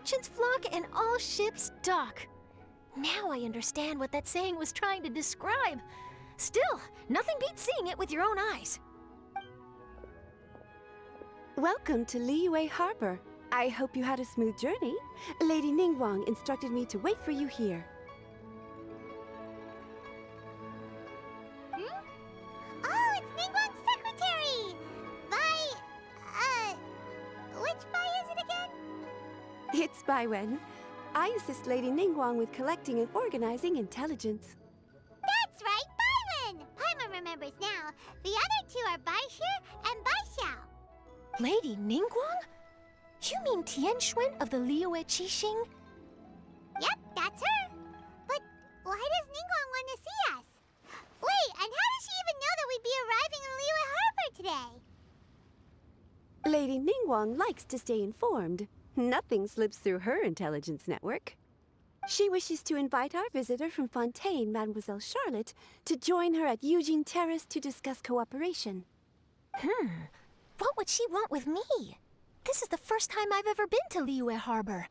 merchants flock and all ships dock. Now I understand what that saying was trying to describe. Still, nothing beats seeing it with your own eyes. Welcome to Liyue Harbor. I hope you had a smooth journey. Lady Ningguang instructed me to wait for you here. Oh, it's Ningguang's secretary! Which Bai is it again? It's Bai Wen. I assist Lady Ningguang with collecting and organizing intelligence. That's right, Bai Wen! Paimon remembers now. The other two are Bai Shi and Bai Xiao. Lady Ningguang? You mean Tianxuan of the Liyue Qixing? Yep, that's her. But why does Ningguang want to see us? Wait, and how does she even know that we'd be arriving in Liyue Harbor today? Lady Ningguang likes to stay informed. Nothing slips through her intelligence network. She wishes to invite our visitor from Fontaine, Mademoiselle Charlotte, to join her at Eugene Terrace to discuss cooperation. What would she want with me? This is the first time I've ever been to Liyue Harbor.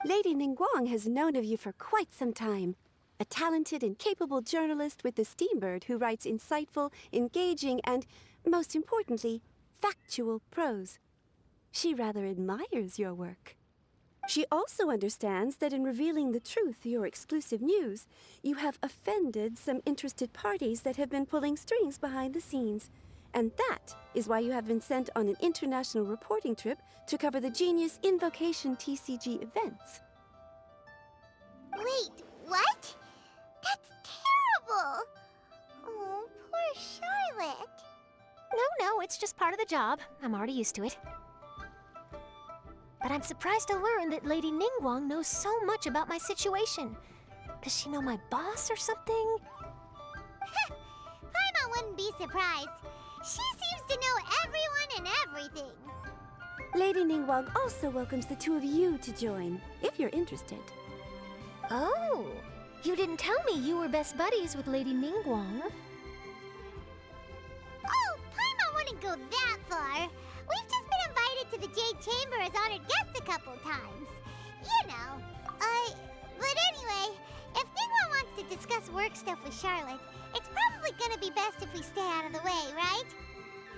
Lady Ningguang has known of you for quite some time. A talented and capable journalist with the Steambird who writes insightful, engaging, and, most importantly, factual prose. She rather admires your work. She also understands that in revealing the truth through your exclusive news, you have offended some interested parties that have been pulling strings behind the scenes. And that is why you have been sent on an international reporting trip to cover the Genius Invocation TCG events. Wait, what? That's terrible! Oh, poor Charlotte. No, it's just part of the job. I'm already used to it. But I'm surprised to learn that Lady Ningguang knows so much about my situation. Does she know my boss or something? Paimon wouldn't be surprised. She seems to know everyone and everything. Lady Ningguang also welcomes the two of you to join, if you're interested. Oh, you didn't tell me you were best buddies with Lady Ningguang. Oh, Paimon wouldn't go that far. We've just been invited to the Jade Chamber as honored guests a couple times. You know. But anyway, if Ningguang wants to discuss work stuff with Charlotte, it's probably gonna be best if we stay out of the way, right?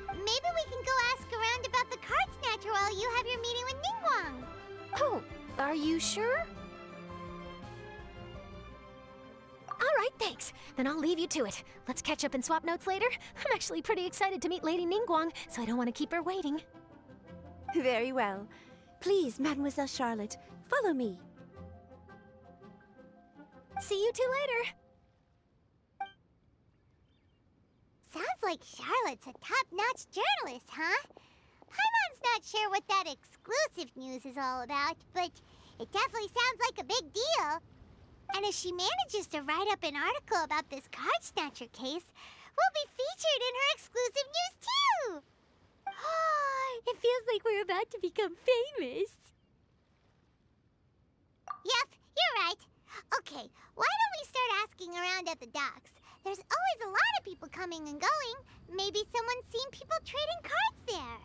Maybe we can go ask around about the card snatcher while you have your meeting with Ningguang. Oh, are you sure? All right, thanks. Then I'll leave you to it. Let's catch up and swap notes later. I'm actually pretty excited to meet Lady Ningguang, so I don't want to keep her waiting. Very well. Please, Mademoiselle Charlotte, follow me. See you two later. Sounds like Charlotte's a top-notch journalist, huh? Paimon's not sure what that exclusive news is all about, but it definitely sounds like a big deal. And if she manages to write up an article about this card snatcher case, we'll be featured in her exclusive news too! It feels like we're about to become famous. Yep, you're right. Okay, why don't we start asking around at the docks? There's always a lot of people coming and going. Maybe someone's seen people trading cards there.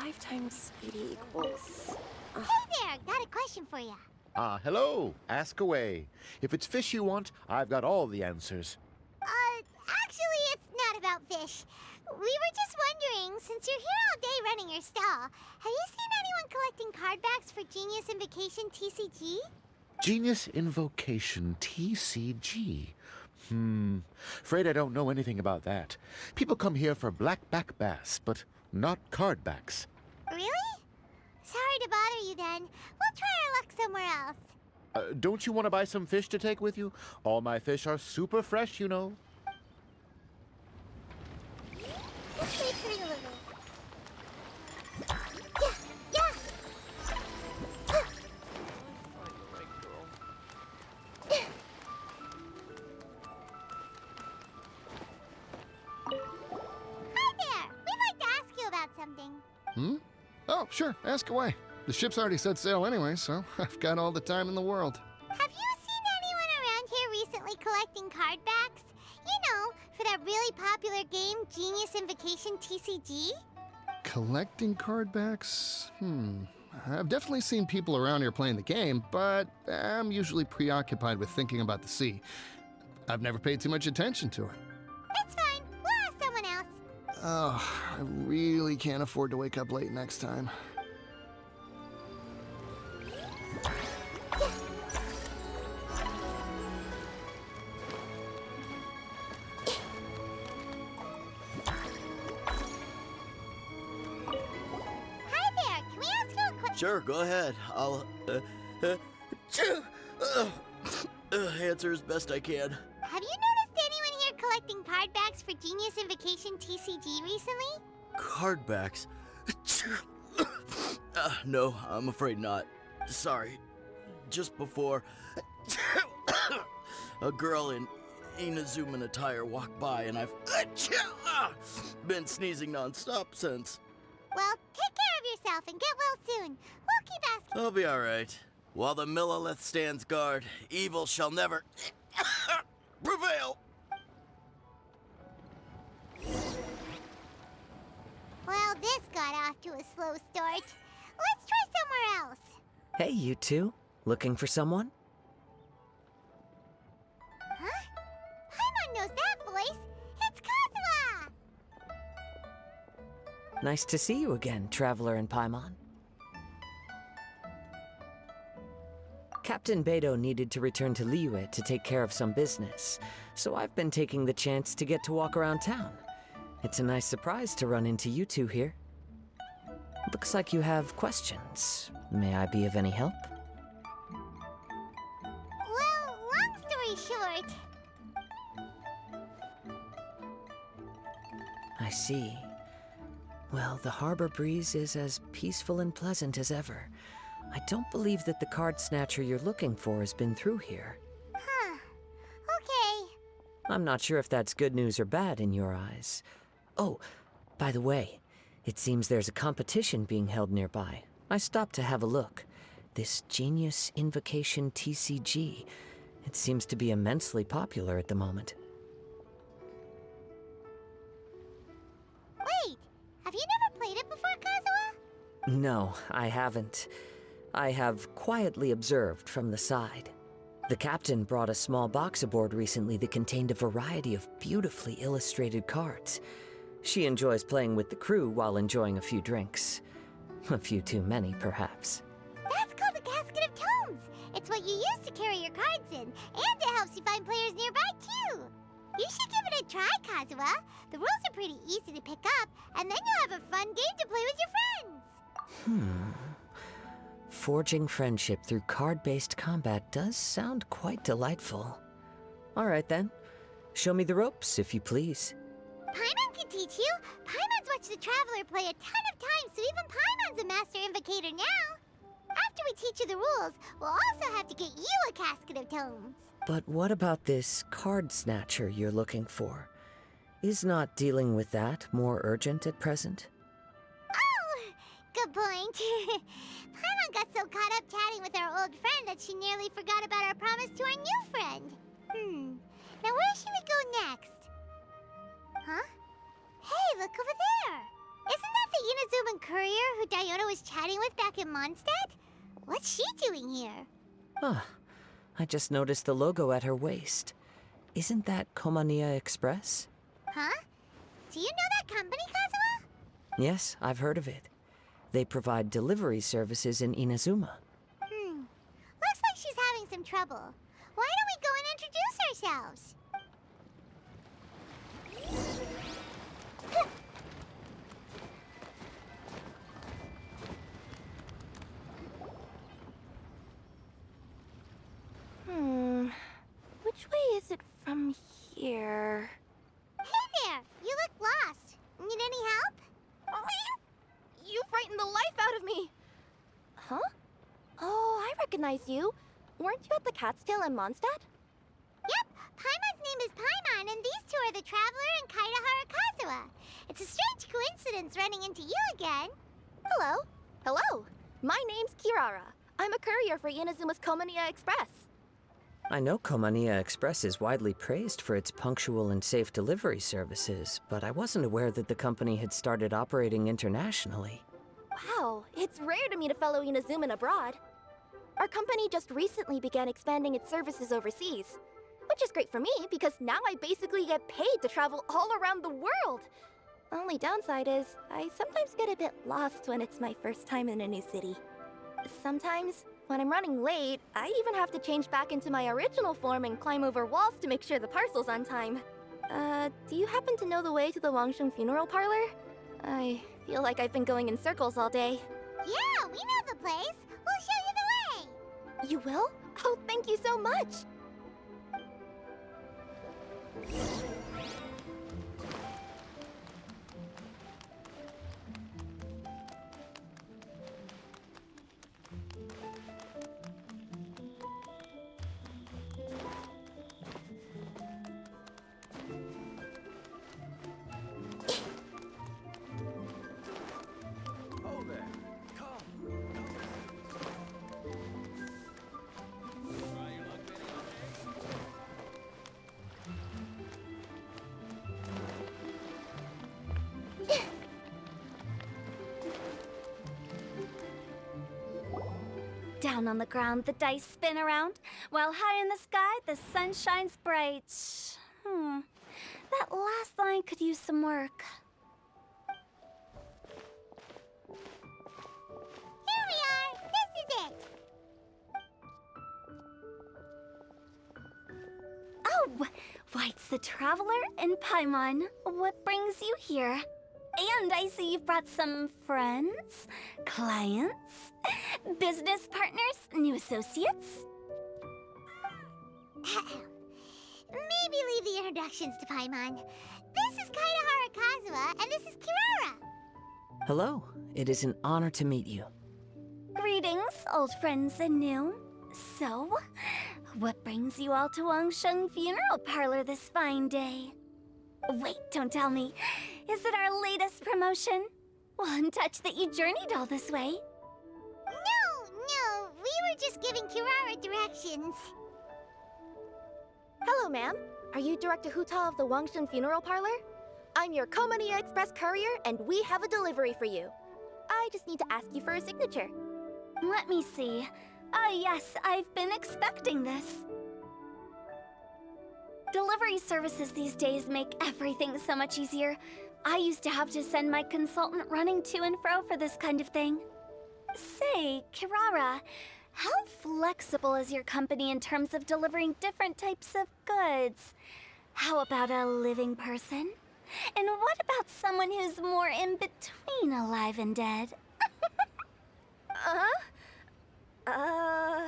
5 times 80 equals... Hey there, got a question for you. Hello. Ask away. If it's fish you want, I've got all the answers. Actually, it's not about fish. We were just wondering, since you're here all day running your stall, have you seen anyone collecting card backs for Genius Invocation TCG? Genius Invocation TCG. Afraid I don't know anything about that. People come here for blackback bass, but not card backs. Really? Sorry to bother you then. We'll try our luck somewhere else. Don't you want to buy some fish to take with you? All my fish are super fresh, you know. Let's wait for you a little. Yeah! Hi there! We'd like to ask you about something. Oh, sure, ask away. The ship's already set sail anyway, so I've got all the time in the world. Have you seen anyone around here recently collecting card backs? You know, for that really popular game, Genius Invocation TCG? Collecting card backs? I've definitely seen people around here playing the game, but I'm usually preoccupied with thinking about the sea. I've never paid too much attention to it. It's fine. We'll ask someone else. Oh, I really can't afford to wake up late next time. Hi there. Can we ask you a question? Sure, go ahead. I'll answer as best I can. Have you noticed anyone here collecting card backs for Genius Invocation TCG recently? Cardbacks. No, I'm afraid not. Sorry. Just before, a girl in Inazuman attire walked by, and I've been sneezing nonstop since. Well, take care of yourself and get well soon. We'll keep asking. I'll be all right. While the Millilith stands guard, evil shall never prevail. Well, this got off to a slow start. Let's try somewhere else. Hey, you two. Looking for someone? Huh? Paimon knows that voice. It's Kazuha! Nice to see you again, Traveler and Paimon. Captain Beidou needed to return to Liyue to take care of some business, so I've been taking the chance to get to walk around town. It's a nice surprise to run into you two here. Looks like you have questions. May I be of any help? Well, long story short, I see. Well, the harbor breeze is as peaceful and pleasant as ever. I don't believe that the card snatcher you're looking for has been through here. huh. Okay. I'm not sure if that's good news or bad in your eyes. Oh, by the way, it seems there's a competition being held nearby. I stopped to have a look. This Genius Invocation TCG. It seems to be immensely popular at the moment. Wait, have you never played it before, Kazuha? No, I haven't. I have quietly observed from the side. The captain brought a small box aboard recently that contained a variety of beautifully illustrated cards. She enjoys playing with the crew while enjoying a few drinks. A few too many, perhaps. That's called a casket of tomes. It's what you use to carry your cards in, and it helps you find players nearby, too. You should give it a try, Kazuha. The rules are pretty easy to pick up, and then you'll have a fun game to play with your friends. Forging friendship through card-based combat does sound quite delightful. All right, then. Show me the ropes, if you please. Paimon can teach you. Paimon's watched the Traveler play a ton of times, so even Paimon's a master invocator now. After we teach you the rules, we'll also have to get you a casket of tomes. But what about this card snatcher you're looking for? Is not dealing with that more urgent at present? Oh, good point. Paimon got so caught up chatting with our old friend that she nearly forgot about our promise to our new friend. Now where should we go next? Huh? Hey, look over there! that the Inazuman courier who Diona was chatting with back in Mondstadt? What's she doing here? Ah, I just noticed the logo at her waist. Isn't that Komania Express? Huh? Do you know that company, Kazuha? Yes, I've heard of it. They provide delivery services in Inazuma. Looks like she's having some trouble. Why don't we go and introduce ourselves? Which way is it from here? Hey there! You look lost. Need any help? You frightened the life out of me! Huh? Oh, I recognize you. Weren't you at the Cat's Tail in Mondstadt? Yep, Paimon's name is Paimon, and these two are the Traveler and Kaidahara Kazuha. It's a strange coincidence running into you again. Hello. Hello. My name's Kirara. I'm a courier for Inazuma's Komania Express. I know Komania Express is widely praised for its punctual and safe delivery services, but I wasn't aware that the company had started operating internationally. Wow, it's rare to meet a fellow Inazuman abroad. Our company just recently began expanding its services overseas, which is great for me because now I basically get paid to travel all around the world. Only downside is I sometimes get a bit lost when it's my first time in a new city. Sometimes, when I'm running late, I even have to change back into my original form and climb over walls to make sure the parcel's on time. Do you happen to know the way to the Wangsheng funeral parlor? I feel like I've been going in circles all day. Yeah, we know the place. We'll show you the way. You will? Oh, thank you so much! Down on the ground, the dice spin around, while high in the sky, the sun shines bright. That last line could use some work. Here we are. This is it. Oh, why, it's the Traveler and Paimon. What brings you here? And I see you've brought some friends, clients, business partners, new associates. Maybe leave the introductions to Paimon. This is Kaidahara Kazuha, and this is Kirara. Hello, it is an honor to meet you. Greetings, old friends and new. So, what brings you all to Wangsheng Funeral Parlor this fine day? Wait, don't tell me. Is it our latest promotion? One touch that you journeyed all this way? No, we were just giving Kirara directions. Hello, ma'am. Are you Director Hu Tao of the Wangsheng Funeral Parlor? I'm your Komania Express courier, and we have a delivery for you. I just need to ask you for a signature. Let me see. Yes, I've been expecting this. Delivery services these days make everything so much easier. I used to have to send my consultant running to and fro for this kind of thing. Say, Kirara, how flexible is your company in terms of delivering different types of goods? How about a living person? And what about someone who's more in between alive and dead? Her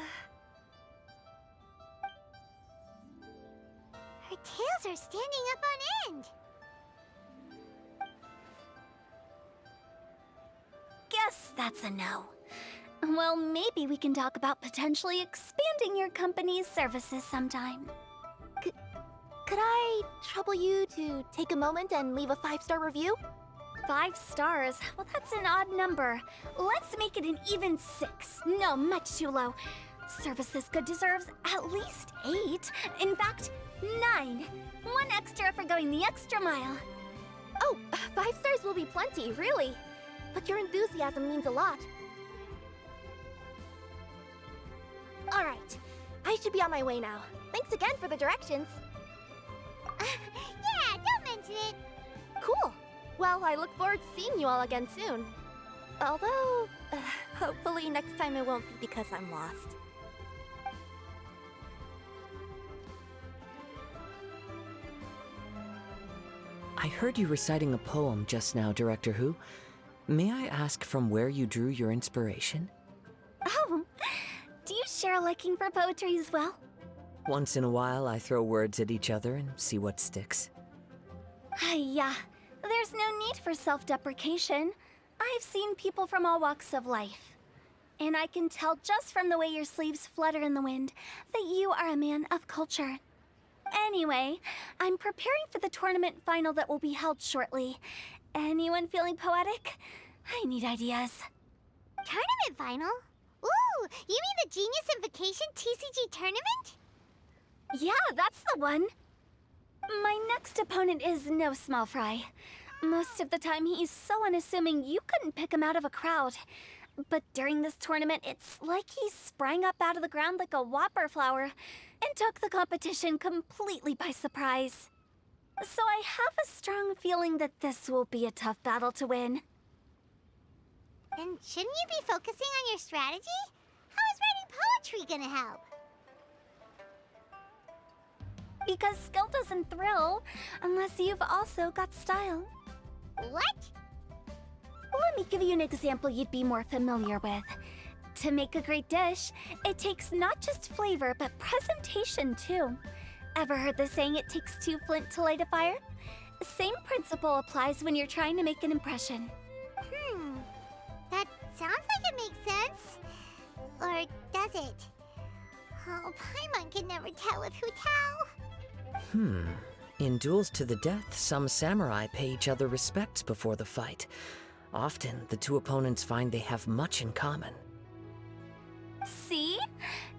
tails are standing up on end. Guess that's a no. Well, maybe we can talk about potentially expanding your company's services sometime. Could I trouble you to take a moment and leave a 5-star review? 5 stars? Well, that's an odd number. Let's make it an even 6. No, much too low. Services could deserve at least 8. In fact, 9. 1 extra for going the extra mile. Oh, 5 stars will be plenty, really. But your enthusiasm means a lot. Alright, I should be on my way now. Thanks again for the directions. Yeah, don't mention it. Cool. Well, I look forward to seeing you all again soon. Although, hopefully next time it won't be because I'm lost. I heard you reciting a poem just now, Director Hu. May I ask from where you drew your inspiration? Oh, do you share a liking for poetry as well? Once in a while, I throw words at each other and see what sticks. Yeah, there's no need for self-deprecation. I've seen people from all walks of life. And I can tell just from the way your sleeves flutter in the wind that you are a man of culture. Anyway, I'm preparing for the tournament final that will be held shortly. Anyone feeling poetic? I need ideas. Tournament final? Ooh, you mean the Genius Invocation TCG tournament? Yeah, that's the one. My next opponent is no small fry. Most of the time, he's so unassuming you couldn't pick him out of a crowd. But during this tournament, it's like he sprang up out of the ground like a whopper flower and took the competition completely by surprise. So I have a strong feeling that this will be a tough battle to win. Then shouldn't you be focusing on your strategy? How is writing poetry gonna help? Because skill doesn't thrill unless you've also got style. What? Let me give you an example you'd be more familiar with. To make a great dish, it takes not just flavor, but presentation too. Ever heard the saying, it takes 2 flint to light a fire? Same principle applies when you're trying to make an impression. That sounds like it makes sense. Or does it? Oh, Paimon can never tell with Hu Tao. In duels to the death, some samurai pay each other respects before the fight. Often, the two opponents find they have much in common. See?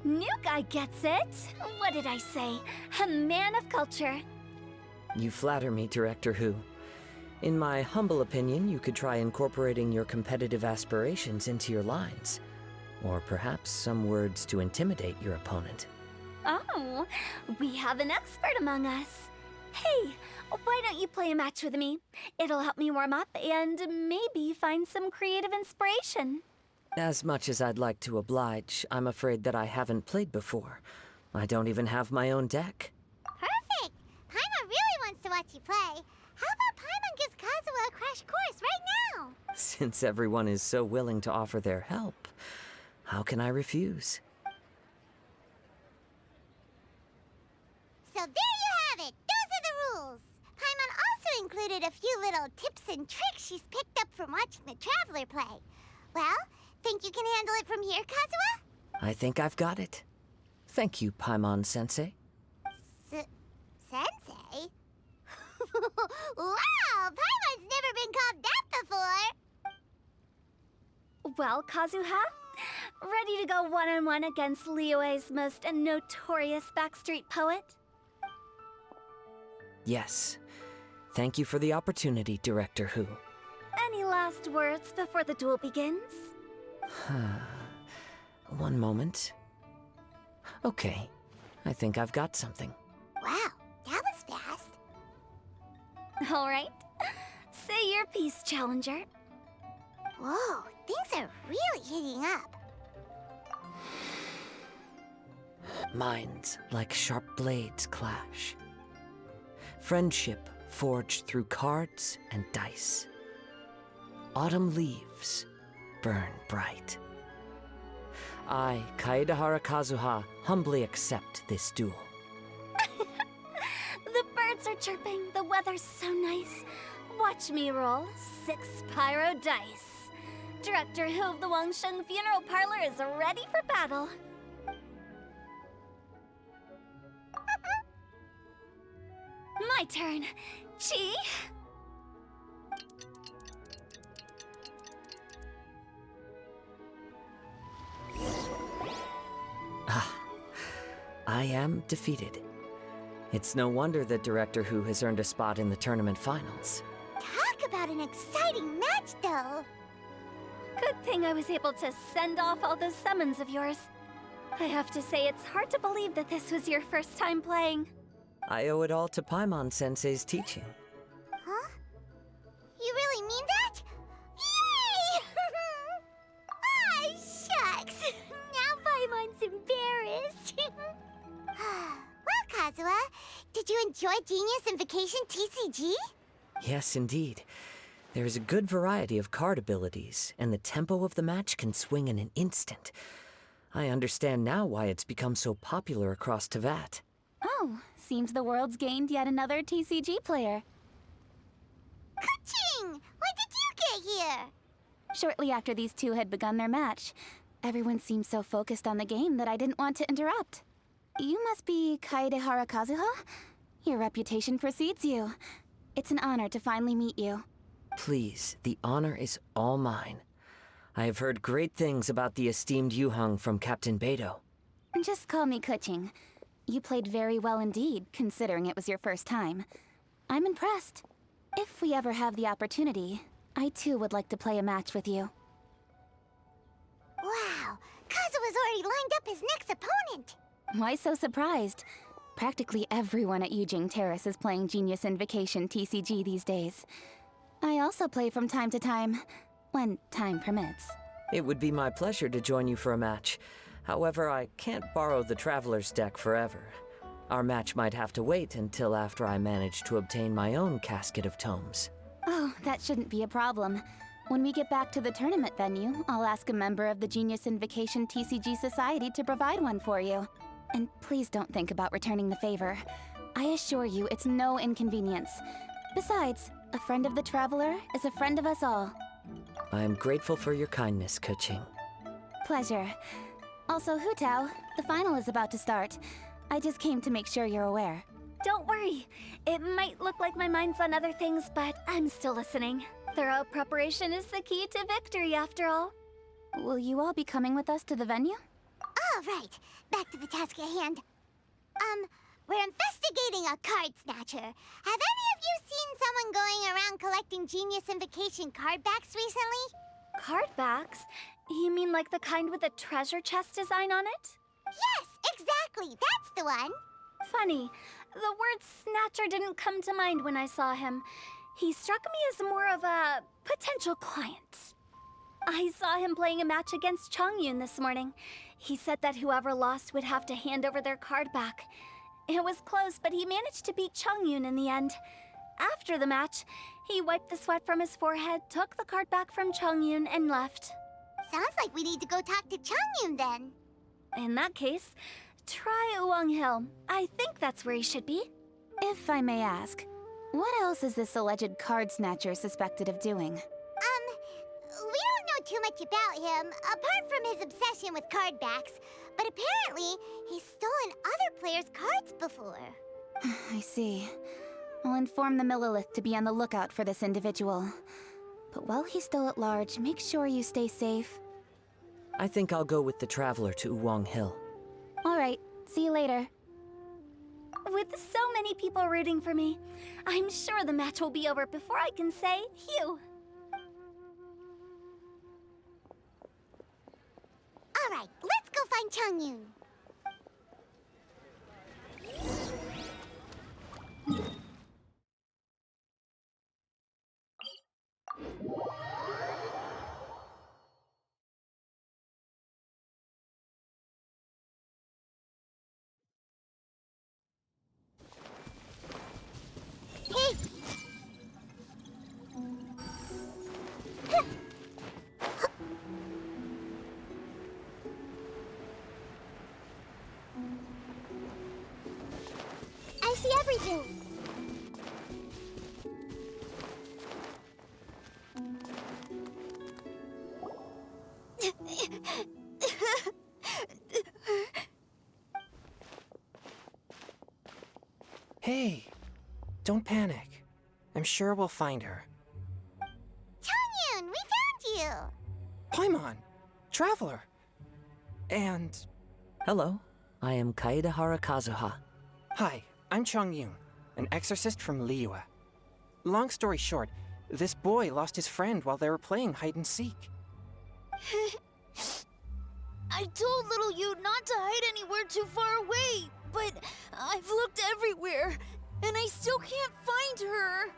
New guy gets it. What did I say? A man of culture. You flatter me, Director Hu. In my humble opinion, you could try incorporating your competitive aspirations into your lines. Or perhaps some words to intimidate your opponent. Oh, we have an expert among us. Hey, why don't you play a match with me? It'll help me warm up and maybe find some creative inspiration. As much as I'd like to oblige, I'm afraid that I haven't played before. I don't even have my own deck. Perfect! Paimon really wants to watch you play. How about Paimon gives Kazuha a crash course right now? Since everyone is so willing to offer their help, how can I refuse? So there you have it! Those are the rules! Paimon also included a few little tips and tricks she's picked up from watching the Traveler play. Well, think you can handle it from here, Kazuha? I think I've got it. Thank you, Paimon-sensei. Sensei? Wow! Paimon's never been called that before! Well, Kazuha, ready to go one-on-one against Liyue's most notorious backstreet poet? Yes. Thank you for the opportunity, Director Hu. Any last words before the duel begins? One moment. Okay, I think I've got something. Wow, that was fast. All right. Say your piece, Challenger. Whoa, things are really heating up. Minds like sharp blades clash. Friendship forged through cards and dice. Autumn leaves burn bright. I, Kaedahara Kazuha, humbly accept this duel. The birds are chirping, the weather's so nice. Watch me roll 6 pyro dice. Director Hu of the Wangsheng Funeral Parlor is ready for battle. My turn. Chi? I am defeated. It's no wonder that Director Hu has earned a spot in the tournament finals. about an exciting match, though. Good thing I was able to send off all those summons of yours. I have to say, it's hard to believe that this was your first time playing. I owe it all to Paimon-sensei's teaching. Huh? You really mean that? Yay! Ah, shucks! Now Paimon's embarrassed. Well, Kazuha, did you enjoy Genius Invocation TCG? Yes, indeed. There is a good variety of card abilities, and the tempo of the match can swing in an instant. I understand now why it's become so popular across Teyvat. Oh, seems the world's gained yet another TCG player. Ka-ching! When did you get here? Shortly after these two had begun their match, everyone seemed so focused on the game that I didn't want to interrupt. You must be Kaedehara Kazuha? Your reputation precedes you. It's an honor to finally meet you. Please, the honor is all mine. I have heard great things about the esteemed Yuheng from Captain Beidou. Just call me Kuching. You played very well indeed, considering it was your first time. I'm impressed. If we ever have the opportunity, I too would like to play a match with you. Wow, Kazuha's already lined up his next opponent. Why so surprised? Practically everyone at Yujing Terrace is playing Genius Invocation TCG these days. I also play from time to time, when time permits. It would be my pleasure to join you for a match. However, I can't borrow the Traveler's deck forever. Our match might have to wait until after I manage to obtain my own casket of tomes. Oh, that shouldn't be a problem. When we get back to the tournament venue, I'll ask a member of the Genius Invocation TCG Society to provide one for you. And please don't think about returning the favor. I assure you it's no inconvenience. Besides, a friend of the Traveler is a friend of us all. I am grateful for your kindness, Kuching. Pleasure. Also, Hu Tao, the final is about to start. I just came to make sure you're aware. Don't worry. It might look like my mind's on other things, but I'm still listening. Thorough preparation is the key to victory, after all. Will you all be coming with us to the venue? All right, back to the task at hand. We're investigating a card snatcher. Have any of you seen someone going around collecting Genius Invocation card backs recently? Card backs? You mean like the kind with a treasure chest design on it? Yes, exactly, that's the one. Funny, the word snatcher didn't come to mind when I saw him. He struck me as more of a potential client. I saw him playing a match against Chongyun this morning. He said that whoever lost would have to hand over their card back. It was close, but he managed to beat Chongyun in the end. After the match, he wiped the sweat from his forehead, took the card back from Chongyun, and left. Sounds like we need to go talk to Chongyun then. In that case, try Uwang Hill. I think that's where he should be. If I may ask, what else is this alleged card snatcher suspected of doing? We don't know too much about him, apart from his obsession with card backs. But apparently, he's stolen other players' cards before. I see. I'll inform the Millilith to be on the lookout for this individual. But while he's still at large, make sure you stay safe. I think I'll go with the Traveler to Uwang Hill. All right, see you later. With so many people rooting for me, I'm sure the match will be over before I can say phew. All right, let's go find Chongyun. Hey! I see everything. Hey, don't panic. I'm sure we'll find her. Chongyun, we found you. Paimon, Traveler. And Hello, I am Kaedehara Kazuha. hi, I'm Chongyun, an exorcist from Liyue. Long story short, This boy lost his friend while they were playing hide and seek. I told little Yu not to hide anywhere too far away, but I've looked everywhere, and I still can't find her.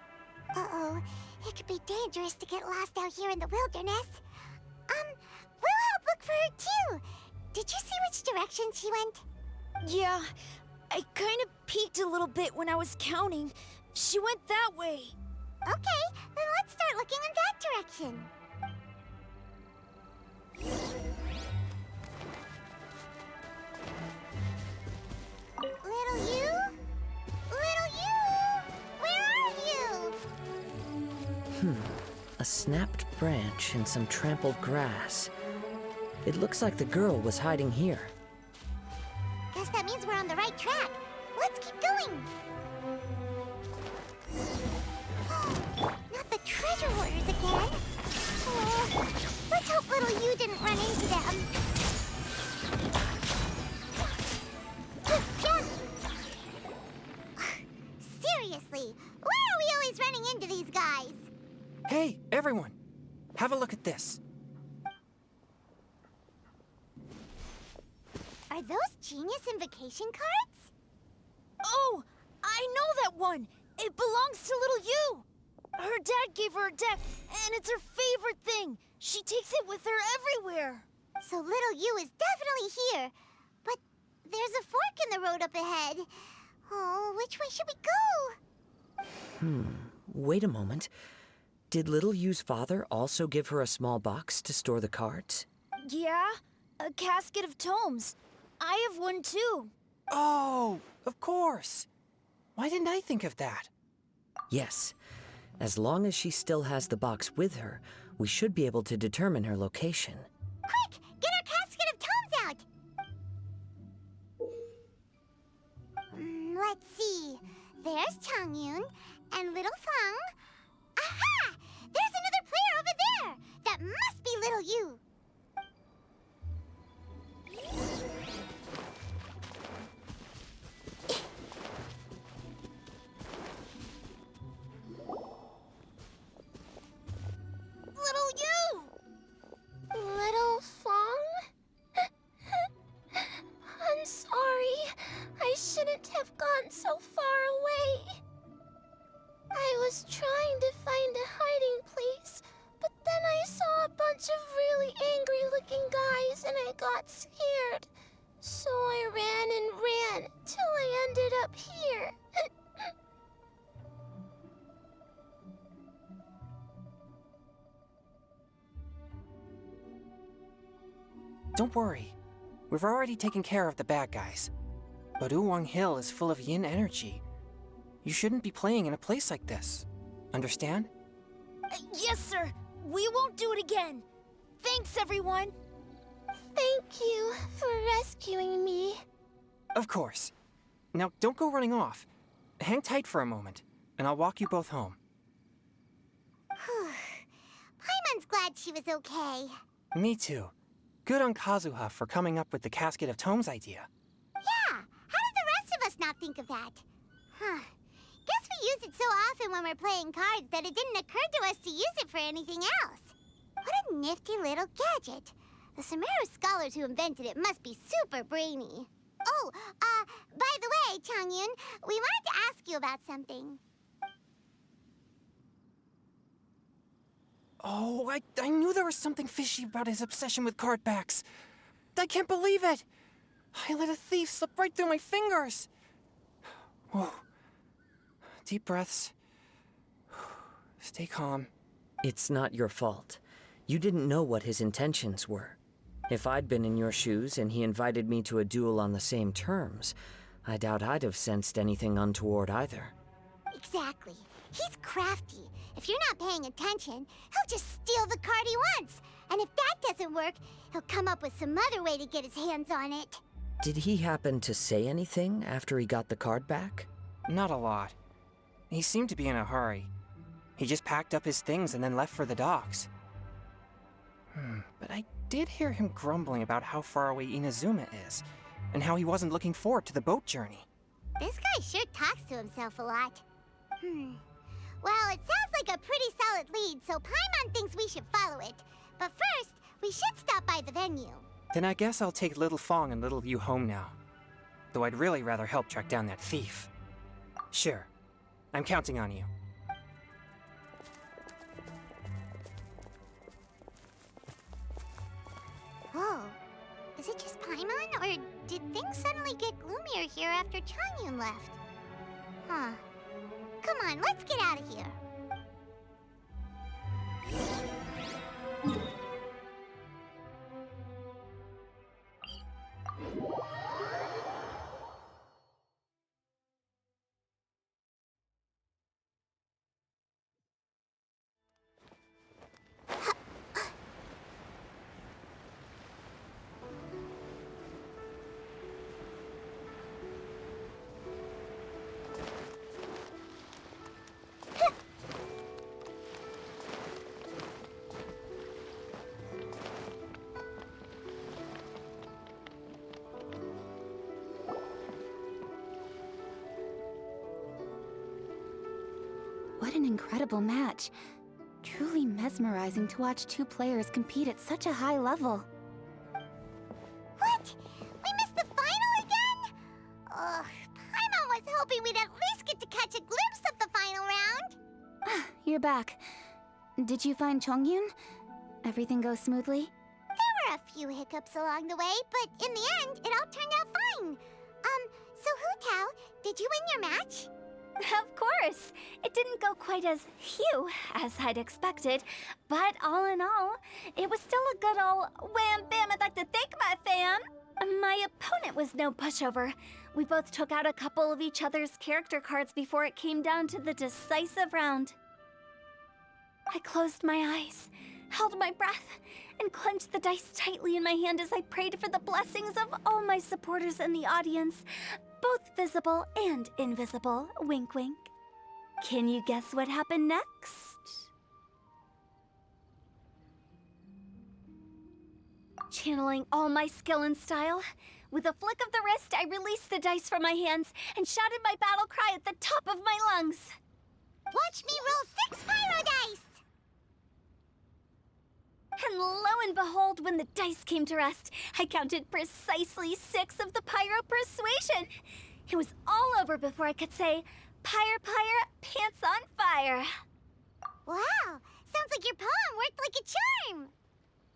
Uh-oh. It could be dangerous to get lost out here in the wilderness. We'll help look for her too. Did you see which direction she went? Yeah, I kind of peeked a little bit when I was counting. She went that way. Okay, then let's start looking in that direction. Little you? Little you? Where are you? A snapped branch and some trampled grass. It looks like the girl was hiding here. Guess that means we're on the right track. Let's keep going. Not the treasure hoarders again. Oh, let's hope little you didn't run into them. Seriously, why are we always running into these guys? Hey, everyone! Have a look at this. Are those genius invocation cards? Oh, I know that one. It belongs to little Yu. Her dad gave her a deck, and it's her favorite thing. She takes it with her everywhere. So little Yu is definitely here. But there's a fork in the road up ahead. Oh, which way should we go? Wait a moment. Did little Yu's father also give her a small box to store the cards? Yeah, a casket of tomes. I have one too. Oh, of course. Why didn't I think of that? Yes. As long as she still has the box with her, we should be able to determine her location. Quick, get our casket of tomes out! Let's see. There's Changyun and little Fang. Aha! There's another player over there! That must be little Yu. Little Yu! Little Fang? I'm sorry. I shouldn't have gone so far away. I was trying to find a hiding place, but then I saw a bunch of really angry-looking guys and I got scared. So I ran and ran till I ended up here. Don't worry. We've already taken care of the bad guys. But Uwang Hill is full of yin energy. You shouldn't be playing in a place like this. Understand? Yes, sir. We won't do it again. Thanks, everyone. Thank you for rescuing me. Of course. Now, don't go running off. Hang tight for a moment, and I'll walk you both home. Paimon's glad she was okay. Me too. Good on Kazuha for coming up with the Casket of Tomes idea. Yeah, how did the rest of us not think of that? Huh. Guess we use it so often when we're playing cards that it didn't occur to us to use it for anything else. What a nifty little gadget. The Sumeru scholars who invented it must be super brainy. Oh, by the way, Changyun, we wanted to ask you about something. Oh, I knew there was something fishy about his obsession with card backs. I can't believe it! I let a thief slip right through my fingers! Whoa. Deep breaths. Stay calm. It's not your fault. You didn't know what his intentions were. If I'd been in your shoes and he invited me to a duel on the same terms, I doubt I'd have sensed anything untoward either. Exactly. He's crafty. If you're not paying attention, he'll just steal the card he wants. And if that doesn't work, he'll come up with some other way to get his hands on it. Did he happen to say anything after he got the card back? Not a lot. He seemed to be in a hurry. He just packed up his things and then left for the docks. But I did hear him grumbling about how far away Inazuma is, and how he wasn't looking forward to the boat journey. This guy sure talks to himself a lot. Well, it sounds like a pretty solid lead, so Paimon thinks we should follow it. But first, we should stop by the venue. Then I guess I'll take Little Fong and Little Yu home now. Though I'd really rather help track down that thief. Sure. I'm counting on you. Whoa. Is it just Paimon, or did things suddenly get gloomier here after Changyun left? Huh. Come on, let's get out of here. What an incredible match. Truly mesmerizing to watch two players compete at such a high level. What? We missed the final again? Ugh, Paimon was hoping we'd at least get to catch a glimpse of the final round. You're back. Did you find Chongyun? Everything go smoothly? There were a few hiccups along the way, but in the end, it all turned out fine. So Hu Tao, did you win your match? Of course! It didn't go quite as phew as I'd expected, but all in all, it was still a good ol' wham bam, I'd like to thank my fam! My opponent was no pushover. We both took out a couple of each other's character cards before it came down to the decisive round. I closed my eyes, held my breath, and clenched the dice tightly in my hand as I prayed for the blessings of all my supporters in the audience, both visible and invisible, wink wink. Can you guess what happened next? Channeling all my skill and style, with a flick of the wrist, I released the dice from my hands and shouted my battle cry at the top of my lungs. Watch me roll 6 pyro dice! And lo and behold, when the dice came to rest, I counted precisely 6 of the pyro persuasion. It was all over before I could say, pyre, pyre, pants on fire. Wow, sounds like your poem worked like a charm.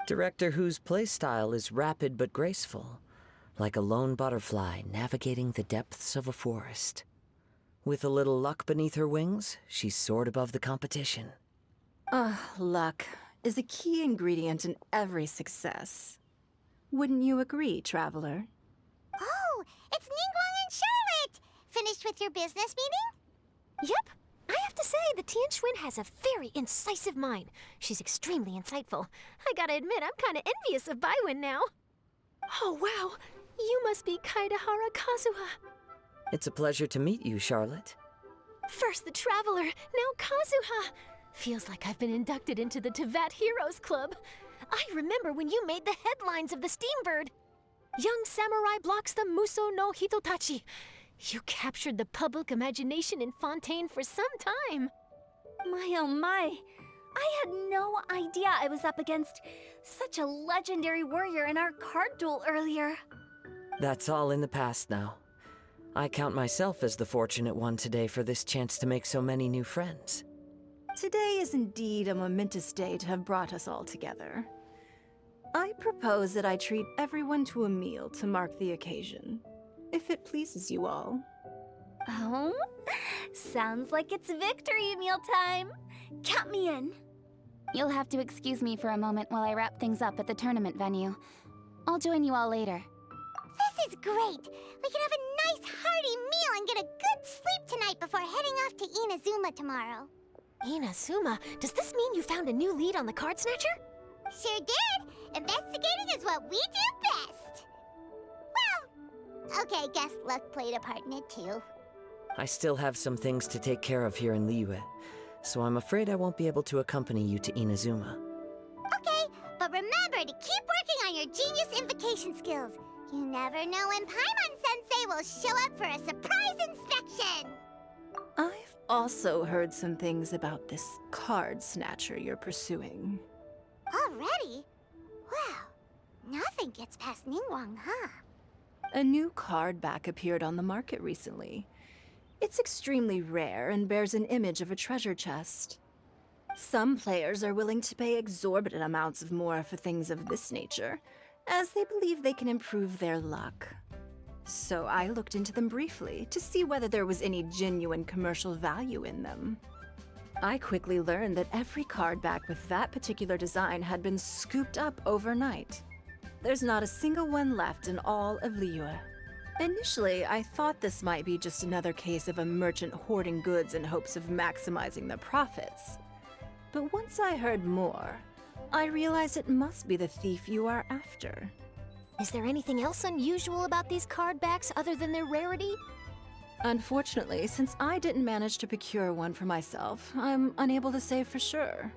Director Hu's playstyle is rapid but graceful, like a lone butterfly navigating the depths of a forest. With a little luck beneath her wings, she soared above the competition. Luck is a key ingredient in every success. Wouldn't you agree, Traveler? Oh, it's Ningguang and Charlotte! Finished with your business meeting? Yep. I have to say, the Tian Xuan has a very incisive mind. She's extremely insightful. I gotta admit, I'm kinda envious of Baiwen now. Oh, wow. You must be Kaidahara Kazuha. It's a pleasure to meet you, Charlotte. First the Traveler, now Kazuha. Feels like I've been inducted into the Tevat Heroes Club. I remember when you made the headlines of the Steambird. Young samurai blocks the Muso no Hitotachi. You captured the public imagination in Fontaine for some time. My oh my. I had no idea I was up against such a legendary warrior in our card duel earlier. That's all in the past now. I count myself as the fortunate one today for this chance to make so many new friends. Today is indeed a momentous day to have brought us all together. I propose that I treat everyone to a meal to mark the occasion, if it pleases you all. Oh? Sounds like it's victory meal time. Count me in. You'll have to excuse me for a moment while I wrap things up at the tournament venue. I'll join you all later. This is great! We can have a nice hearty meal and get a good sleep tonight before heading off to Inazuma tomorrow. Inazuma, does this mean you found a new lead on the Card Snatcher? Sure did! Investigating is what we do best! Well, okay, guess luck played a part in it too. I still have some things to take care of here in Liyue, so I'm afraid I won't be able to accompany you to Inazuma. Okay, but remember to keep working on your genius invocation skills. You never know when Paimon Sensei will show up for a surprise inspection! I've also heard some things about this card snatcher you're pursuing. Already? Wow. Nothing gets past Ningguang, huh? A new card back appeared on the market recently. It's extremely rare and bears an image of a treasure chest. Some players are willing to pay exorbitant amounts of more for things of this nature, as they believe they can improve their luck. So I looked into them briefly to see whether there was any genuine commercial value in them. I quickly learned that every card back with that particular design had been scooped up overnight. There's not a single one left in all of Liyue. Initially, I thought this might be just another case of a merchant hoarding goods in hopes of maximizing the profits. But once I heard more, I realized it must be the thief you are after. Is there anything else unusual about these card backs other than their rarity? Unfortunately, since I didn't manage to procure one for myself, I'm unable to say for sure.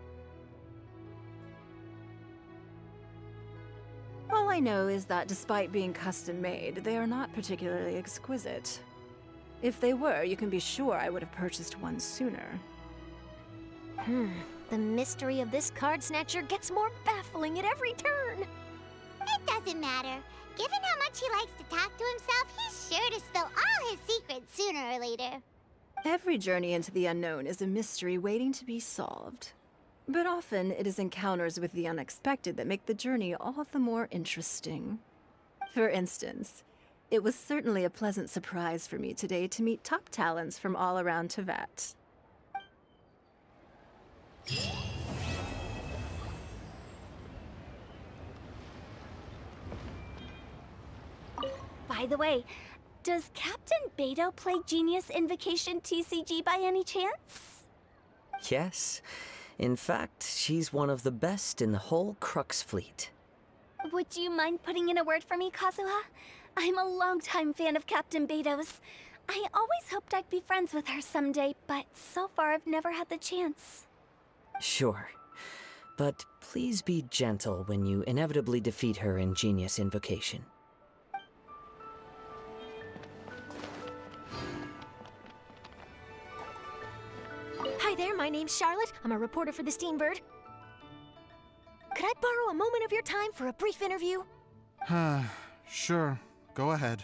All I know is that despite being custom-made, they are not particularly exquisite. If they were, you can be sure I would have purchased one sooner. The mystery of this card snatcher gets more baffling at every turn. It doesn't matter. Given how much he likes to talk to himself, he's sure to spill all his secrets sooner or later. Every journey into the unknown is a mystery waiting to be solved. But often it is encounters with the unexpected that make the journey all the more interesting. For instance, it was certainly a pleasant surprise for me today to meet top talents from all around Teyvat. By the way, does Captain Beidou play Genius Invocation TCG by any chance? Yes. In fact, she's one of the best in the whole Crux fleet. Would you mind putting in a word for me, Kazuha? I'm a longtime fan of Captain Beidou's. I always hoped I'd be friends with her someday, but so far I've never had the chance. Sure. But please be gentle when you inevitably defeat her in Genius Invocation. Hi there, my name's Charlotte. I'm a reporter for the Steambird. Could I borrow a moment of your time for a brief interview? Sure. Go ahead.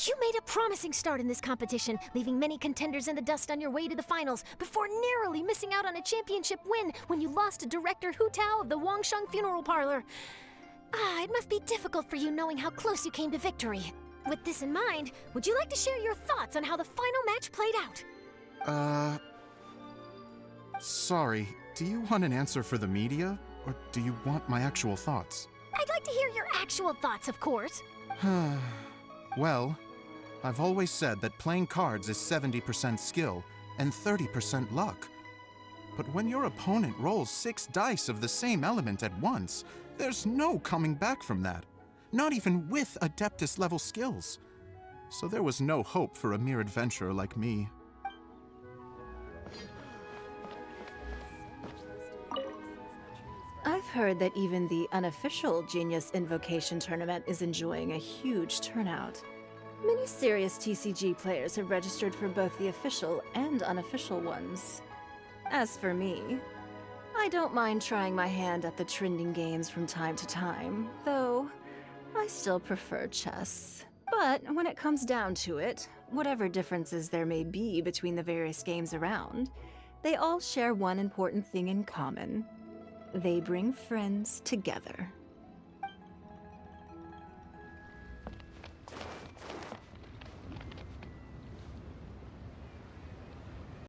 You made a promising start in this competition, leaving many contenders in the dust on your way to the finals, before narrowly missing out on a championship win when you lost to director Hu Tao of the Wangsheng Funeral Parlor. It must be difficult for you knowing how close you came to victory. With this in mind, would you like to share your thoughts on how the final match played out? Sorry. Do you want an answer for the media, or do you want my actual thoughts? I'd like to hear your actual thoughts, of course. Well, I've always said that playing cards is 70% skill and 30% luck. But when your opponent rolls 6 dice of the same element at once, there's no coming back from that. Not even with Adeptus-level skills. So there was no hope for a mere adventurer like me. I've heard that even the unofficial Genius Invocation tournament is enjoying a huge turnout. Many serious TCG players have registered for both the official and unofficial ones. As for me, I don't mind trying my hand at the trending games from time to time, though I still prefer chess. But when it comes down to it, whatever differences there may be between the various games around, they all share one important thing in common. They bring friends together.